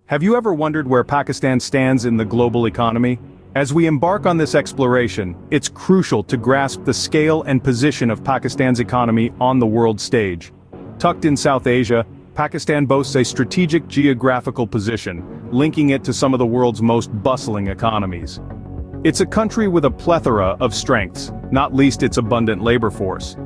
Have you ever wondered where Pakistan stands in the global economy? As we embark on this exploration, it's crucial to grasp the scale and position of Pakistan's economy on the world stage. Tucked in South Asia, Pakistan boasts a strategic geographical position, linking it to some of the world's most bustling economies. It's a country with a plethora of strengths, not least its abundant labor force.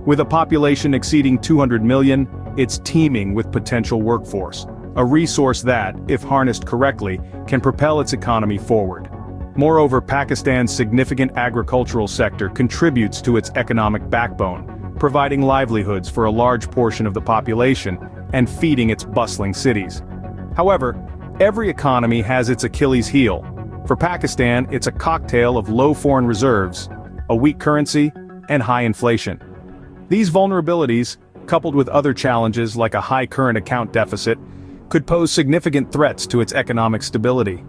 With a population exceeding 200 million, it's teeming with potential workforce, a resource that, if harnessed correctly, can propel its economy forward. Moreover, Pakistan's significant agricultural sector contributes to its economic backbone, providing livelihoods for a large portion of the population and feeding its bustling cities. However, every economy has its Achilles heel. For Pakistan, it's a cocktail of low foreign reserves, a weak currency, and high inflation. These vulnerabilities, coupled with other challenges like a high current account deficit, could pose significant threats to its economic stability.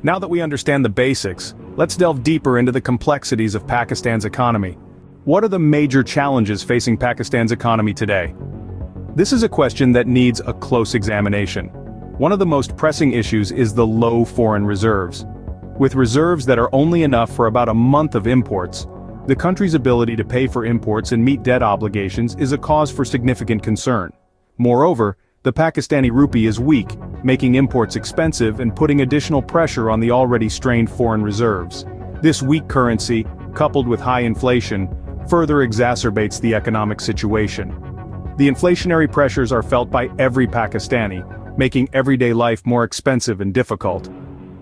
Now that we understand the basics, let's delve deeper into the complexities of Pakistan's economy. What are the major challenges facing Pakistan's economy today? This is a question that needs a close examination. One of the most pressing issues is the low foreign reserves. With reserves that are only enough for about a month of imports, the country's ability to pay for imports and meet debt obligations is a cause for significant concern. Moreover, the Pakistani rupee is weak, making imports expensive and putting additional pressure on the already strained foreign reserves. This weak currency, coupled with high inflation, further exacerbates the economic situation. The inflationary pressures are felt by every Pakistani, making everyday life more expensive and difficult.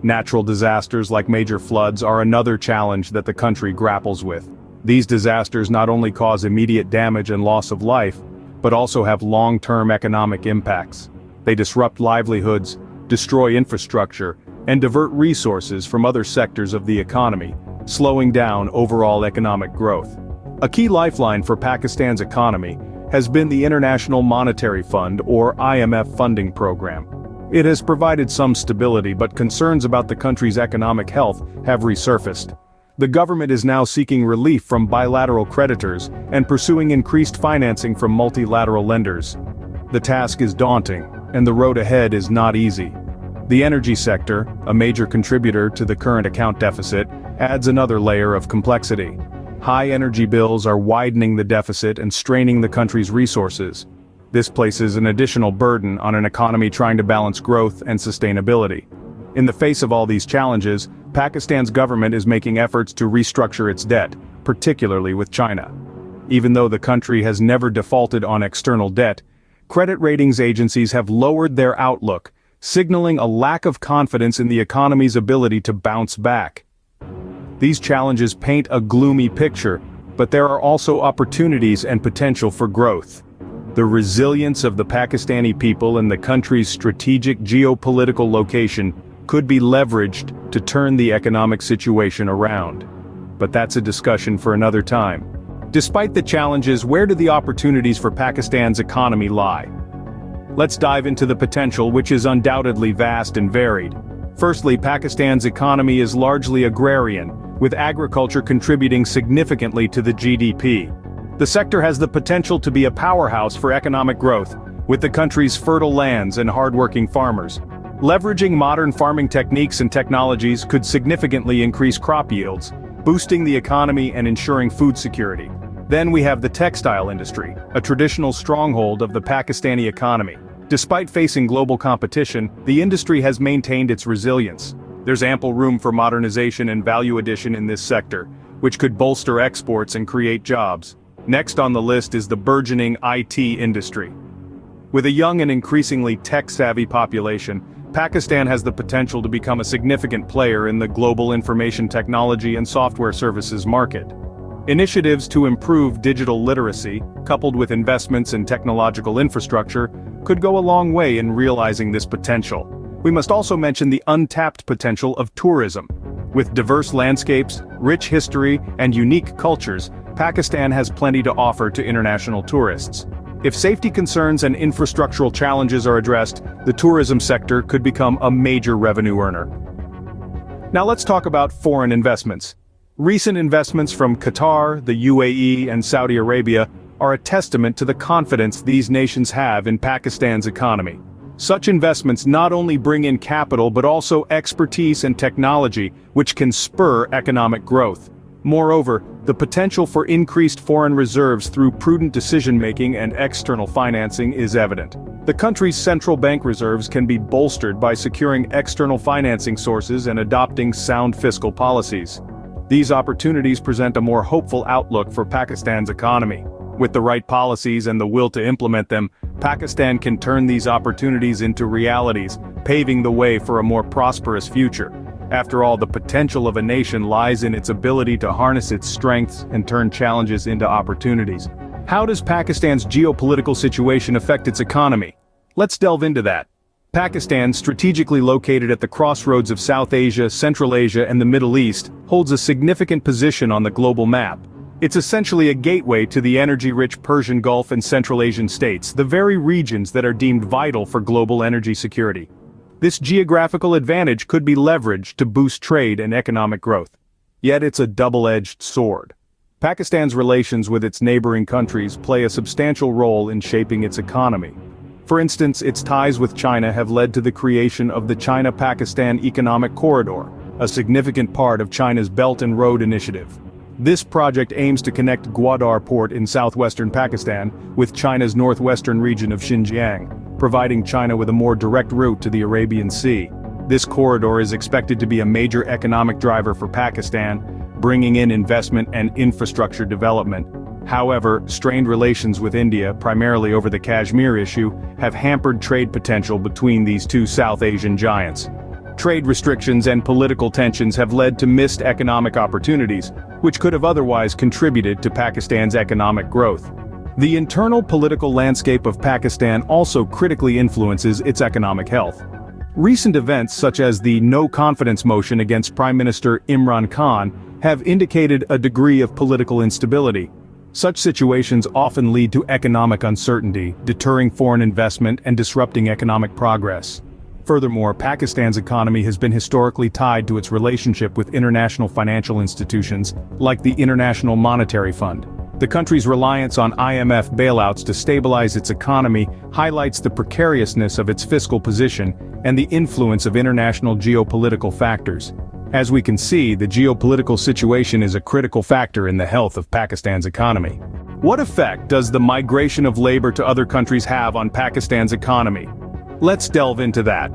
Natural disasters like major floods are another challenge that the country grapples with. These disasters not only cause immediate damage and loss of life, but also have long-term economic impacts. They disrupt livelihoods, destroy infrastructure, and divert resources from other sectors of the economy, slowing down overall economic growth. A key lifeline for Pakistan's economy has been the International Monetary Fund, or IMF funding program. It has provided some stability, but concerns about the country's economic health have resurfaced. The government is now seeking relief from bilateral creditors and pursuing increased financing from multilateral lenders. The task is daunting, and the road ahead is not easy. The energy sector, a major contributor to the current account deficit, adds another layer of complexity. High energy bills are widening the deficit and straining the country's resources. This places an additional burden on an economy trying to balance growth and sustainability. In the face of all these challenges, Pakistan's government is making efforts to restructure its debt, particularly with China. Even though the country has never defaulted on external debt, credit ratings agencies have lowered their outlook, signaling a lack of confidence in the economy's ability to bounce back. These challenges paint a gloomy picture, but there are also opportunities and potential for growth. The resilience of the Pakistani people and the country's strategic geopolitical location could be leveraged to turn the economic situation around. But that's a discussion for another time. Despite the challenges, where do the opportunities for Pakistan's economy lie? Let's dive into the potential, which is undoubtedly vast and varied. Firstly, Pakistan's economy is largely agrarian, with agriculture contributing significantly to the GDP. The sector has the potential to be a powerhouse for economic growth, with the country's fertile lands and hardworking farmers. Leveraging modern farming techniques and technologies could significantly increase crop yields, boosting the economy and ensuring food security. Then we have the textile industry, a traditional stronghold of the Pakistani economy. Despite facing global competition, the industry has maintained its resilience. There's ample room for modernization and value addition in this sector, which could bolster exports and create jobs. Next on the list is the burgeoning IT industry. With a young and increasingly tech-savvy population, Pakistan has the potential to become a significant player in the global information technology and software services market. Initiatives to improve digital literacy, coupled with investments in technological infrastructure, could go a long way in realizing this potential. We must also mention the untapped potential of tourism. With diverse landscapes, rich history, and unique cultures, Pakistan has plenty to offer to international tourists. If safety concerns and infrastructural challenges are addressed, the tourism sector could become a major revenue earner. Now let's talk about foreign investments. Recent investments from Qatar, the UAE, and Saudi Arabia are a testament to the confidence these nations have in Pakistan's economy. Such investments not only bring in capital but also expertise and technology, which can spur economic growth. Moreover, the potential for increased foreign reserves through prudent decision-making and external financing is evident. The country's central bank reserves can be bolstered by securing external financing sources and adopting sound fiscal policies. These opportunities present a more hopeful outlook for Pakistan's economy. With the right policies and the will to implement them, Pakistan can turn these opportunities into realities, paving the way for a more prosperous future. After all, the potential of a nation lies in its ability to harness its strengths and turn challenges into opportunities. How does Pakistan's geopolitical situation affect its economy? Let's delve into that. Pakistan, strategically located at the crossroads of South Asia, Central Asia, and the Middle East, holds a significant position on the global map. It's essentially a gateway to the energy-rich Persian Gulf and Central Asian states, the very regions that are deemed vital for global energy security. This geographical advantage could be leveraged to boost trade and economic growth. Yet it's a double-edged sword. Pakistan's relations with its neighboring countries play a substantial role in shaping its economy. For instance, its ties with China have led to the creation of the China-Pakistan Economic Corridor, a significant part of China's Belt and Road Initiative. This project aims to connect Gwadar Port in southwestern Pakistan with China's northwestern region of Xinjiang, providing China with a more direct route to the Arabian Sea. This corridor is expected to be a major economic driver for Pakistan, bringing in investment and infrastructure development. However, strained relations with India, primarily over the Kashmir issue, have hampered trade potential between these two South Asian giants. Trade restrictions and political tensions have led to missed economic opportunities, which could have otherwise contributed to Pakistan's economic growth. The internal political landscape of Pakistan also critically influences its economic health. Recent events such as the no-confidence motion against Prime Minister Imran Khan have indicated a degree of political instability. Such situations often lead to economic uncertainty, deterring foreign investment and disrupting economic progress. Furthermore, Pakistan's economy has been historically tied to its relationship with international financial institutions, like the International Monetary Fund. The country's reliance on IMF bailouts to stabilize its economy highlights the precariousness of its fiscal position and the influence of international geopolitical factors. As we can see, the geopolitical situation is a critical factor in the health of Pakistan's economy. What effect does the migration of labor to other countries have on Pakistan's economy? Let's delve into that.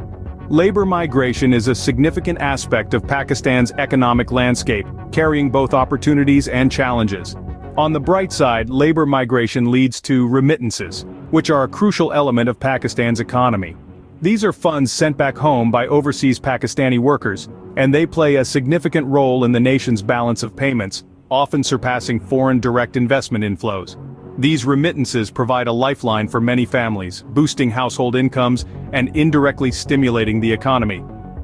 Labor migration is a significant aspect of Pakistan's economic landscape, carrying both opportunities and challenges. On the bright side, labor migration leads to remittances, which are a crucial element of Pakistan's economy. These are funds sent back home by overseas Pakistani workers, and they play a significant role in the nation's balance of payments, often surpassing foreign direct investment inflows. These remittances provide a lifeline for many families, boosting household incomes and indirectly stimulating the economy.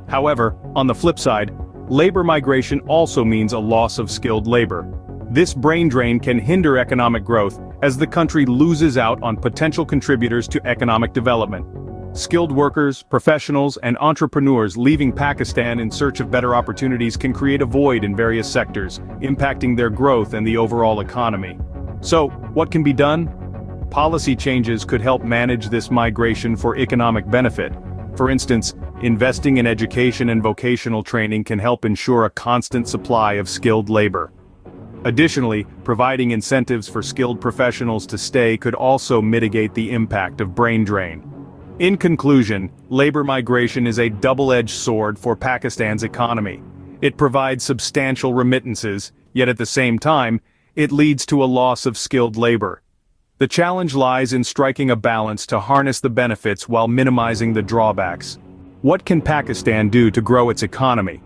However, on the flip side, labor migration also means a loss of skilled labor. This brain drain can hinder economic growth as the country loses out on potential contributors to economic development. Skilled workers, professionals, and entrepreneurs leaving Pakistan in search of better opportunities can create a void in various sectors, impacting their growth and the overall economy. So, what can be done? Policy changes could help manage this migration for economic benefit. For instance, investing in education and vocational training can help ensure a constant supply of skilled labor. Additionally, providing incentives for skilled professionals to stay could also mitigate the impact of brain drain. In conclusion, labor migration is a double-edged sword for Pakistan's economy. It provides substantial remittances, yet at the same time, it leads to a loss of skilled labor. The challenge lies in striking a balance to harness the benefits while minimizing the drawbacks. What can Pakistan do to grow its economy?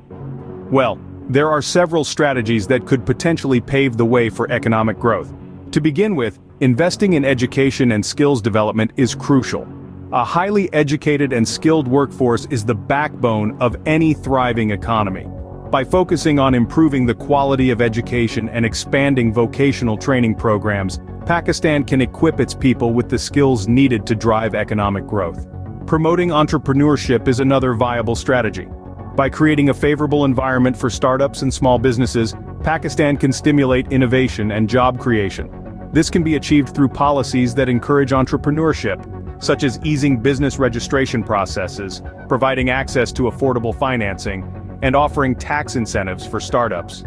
Well, there are several strategies that could potentially pave the way for economic growth. To begin with, investing in education and skills development is crucial. A highly educated and skilled workforce is the backbone of any thriving economy. By focusing on improving the quality of education and expanding vocational training programs, Pakistan can equip its people with the skills needed to drive economic growth. Promoting entrepreneurship is another viable strategy. By creating a favorable environment for startups and small businesses, Pakistan can stimulate innovation and job creation. This can be achieved through policies that encourage entrepreneurship, such as easing business registration processes, providing access to affordable financing, and offering tax incentives for startups.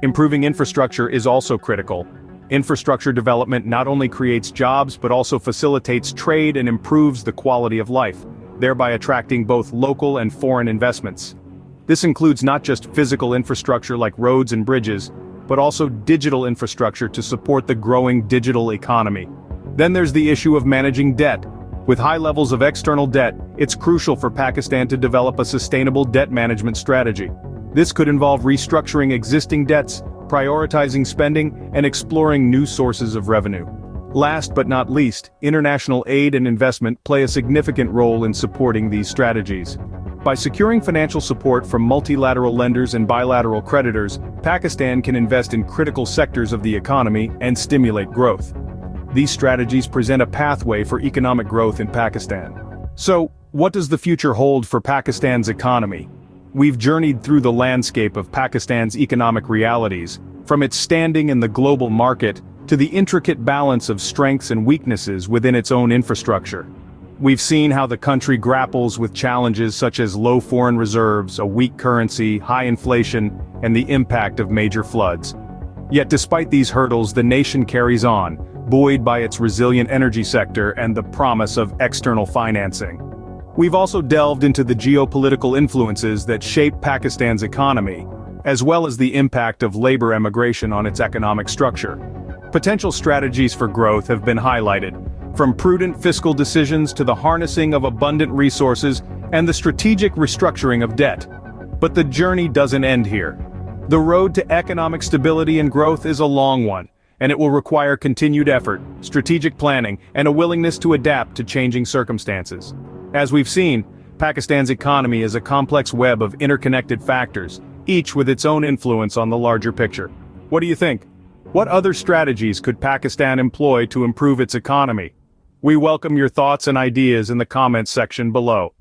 Improving infrastructure is also critical. Infrastructure development not only creates jobs but also facilitates trade and improves the quality of life, thereby attracting both local and foreign investments. This includes not just physical infrastructure like roads and bridges, but also digital infrastructure to support the growing digital economy. Then there's the issue of managing debt. With high levels of external debt, it's crucial for Pakistan to develop a sustainable debt management strategy. This could involve restructuring existing debts, prioritizing spending, and exploring new sources of revenue. Last but not least, international aid and investment play a significant role in supporting these strategies. By securing financial support from multilateral lenders and bilateral creditors, Pakistan can invest in critical sectors of the economy and stimulate growth. These strategies present a pathway for economic growth in Pakistan. So, what does the future hold for Pakistan's economy? We've journeyed through the landscape of Pakistan's economic realities, from its standing in the global market to the intricate balance of strengths and weaknesses within its own infrastructure. We've seen how the country grapples with challenges such as low foreign reserves, a weak currency, high inflation, and the impact of major floods. Yet despite these hurdles, the nation carries on, buoyed by its resilient energy sector and the promise of external financing. We've also delved into the geopolitical influences that shape Pakistan's economy, as well as the impact of labor emigration on its economic structure. Potential strategies for growth have been highlighted, from prudent fiscal decisions to the harnessing of abundant resources and the strategic restructuring of debt. But the journey doesn't end here. The road to economic stability and growth is a long one, and it will require continued effort, strategic planning, and a willingness to adapt to changing circumstances. As we've seen, Pakistan's economy is a complex web of interconnected factors, each with its own influence on the larger picture. What do you think? What other strategies could Pakistan employ to improve its economy? We welcome your thoughts and ideas in the comments section below.